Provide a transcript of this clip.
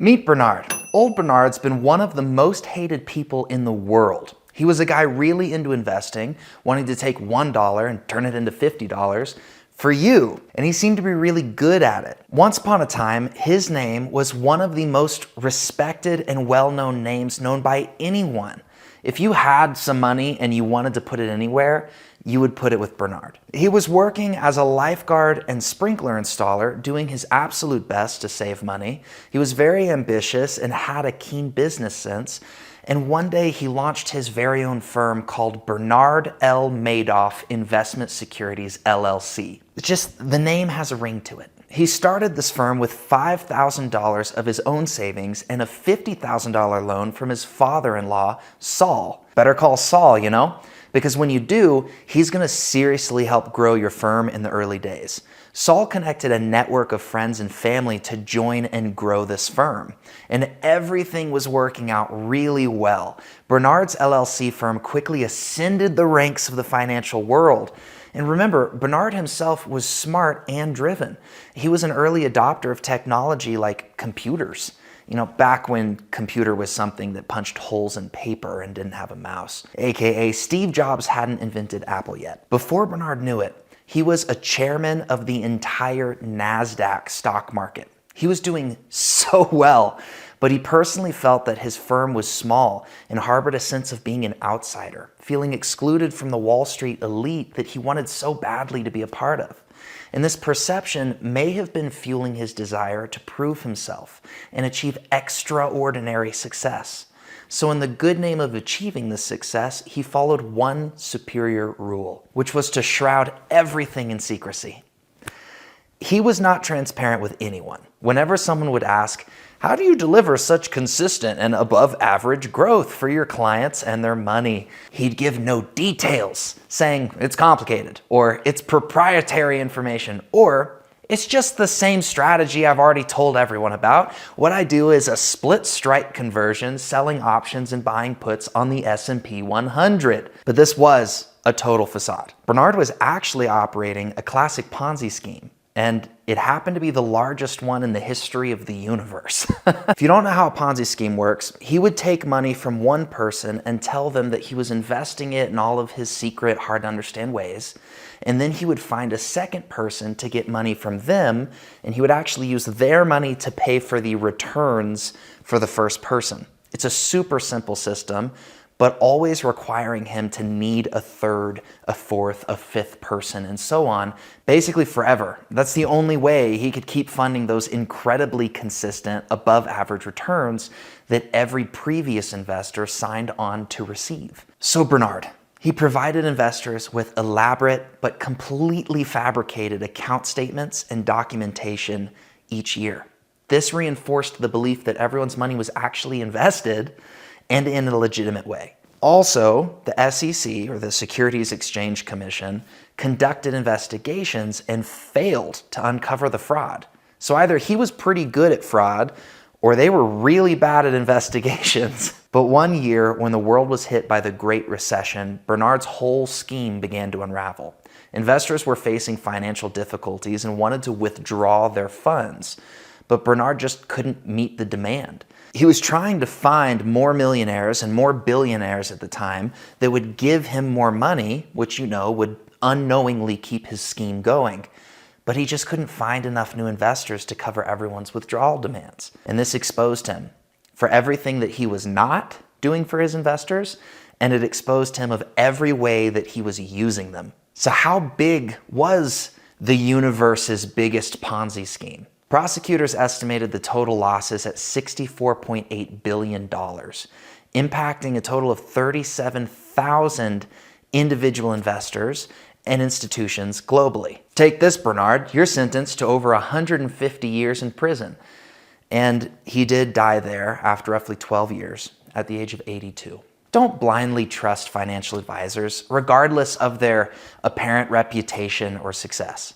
Meet Bernard. Old Bernard's been one of the most hated people in the world. He was a guy really into investing, wanting to take $1 and turn it into $50 for you, and he seemed to be really good at it. Once upon a time, his name was one of the most respected and well-known names known by anyone. If you had some money and you wanted to put it anywhere, you would put it with Bernard. He was working as a lifeguard and sprinkler installer, doing his absolute best to save money. He was very ambitious and had a keen business sense. And one day he launched his very own firm called Bernard L. Madoff Investment Securities, LLC. Just the name has a ring to it. He started this firm with $5,000 of his own savings and a $50,000 loan from his father-in-law, Saul. Better call Saul, you know? Because when you do, he's gonna seriously help grow your firm in the early days. Saul connected a network of friends and family to join and grow this firm. And everything was working out really well. Bernard's LLC firm quickly ascended the ranks of the financial world. And remember, Bernard himself was smart and driven. He was an early adopter of technology like computers. You know, back when computer was something that punched holes in paper and didn't have a mouse. AKA Steve Jobs hadn't invented Apple yet. Before Bernard knew it, he was a chairman of the entire NASDAQ stock market. He was doing so well, but he personally felt that his firm was small and harbored a sense of being an outsider, feeling excluded from the Wall Street elite that he wanted so badly to be a part of. And this perception may have been fueling his desire to prove himself and achieve extraordinary success. So in the good name of achieving this success, he followed one superior rule, which was to shroud everything in secrecy. He was not transparent with anyone. Whenever someone would ask, "How do you deliver such consistent and above average growth for your clients and their money?" he'd give no details, saying it's complicated, or it's proprietary information, or it's just the same strategy I've already told everyone about. What I do is a split strike conversion, selling options and buying puts on the S&P 100. But this was a total facade. Bernard was actually operating a classic Ponzi scheme, and it happened to be the largest one in the history of the universe. If you don't know how a Ponzi scheme works, he would take money from one person and tell them that he was investing it in all of his secret, hard to understand ways. And then he would find a second person to get money from them, and he would actually use their money to pay for the returns for the first person. It's a super simple system, but always requiring him to need a third, a fourth, a fifth person, and so on, basically forever. That's the only way he could keep funding those incredibly consistent, above average returns that every previous investor signed on to receive. So Bernard, he provided investors with elaborate but completely fabricated account statements and documentation each year. This reinforced the belief that everyone's money was actually invested and in a legitimate way. Also, the SEC, or the Securities Exchange Commission, conducted investigations and failed to uncover the fraud. So either he was pretty good at fraud, or they were really bad at investigations. But one year, when the world was hit by the Great Recession, Bernard's whole scheme began to unravel. Investors were facing financial difficulties and wanted to withdraw their funds, but Bernard just couldn't meet the demand. He was trying to find more millionaires and more billionaires at the time that would give him more money, which, you know, would unknowingly keep his scheme going. But he just couldn't find enough new investors to cover everyone's withdrawal demands. And this exposed him for everything that he was not doing for his investors, and it exposed him of every way that he was using them. So how big was the universe's biggest Ponzi scheme? Prosecutors estimated the total losses at $64.8 billion, impacting a total of 37,000 individual investors and institutions globally. Take this, Bernard, you're sentenced to over 150 years in prison. And he did die there after roughly 12 years at the age of 82. Don't blindly trust financial advisors, regardless of their apparent reputation or success.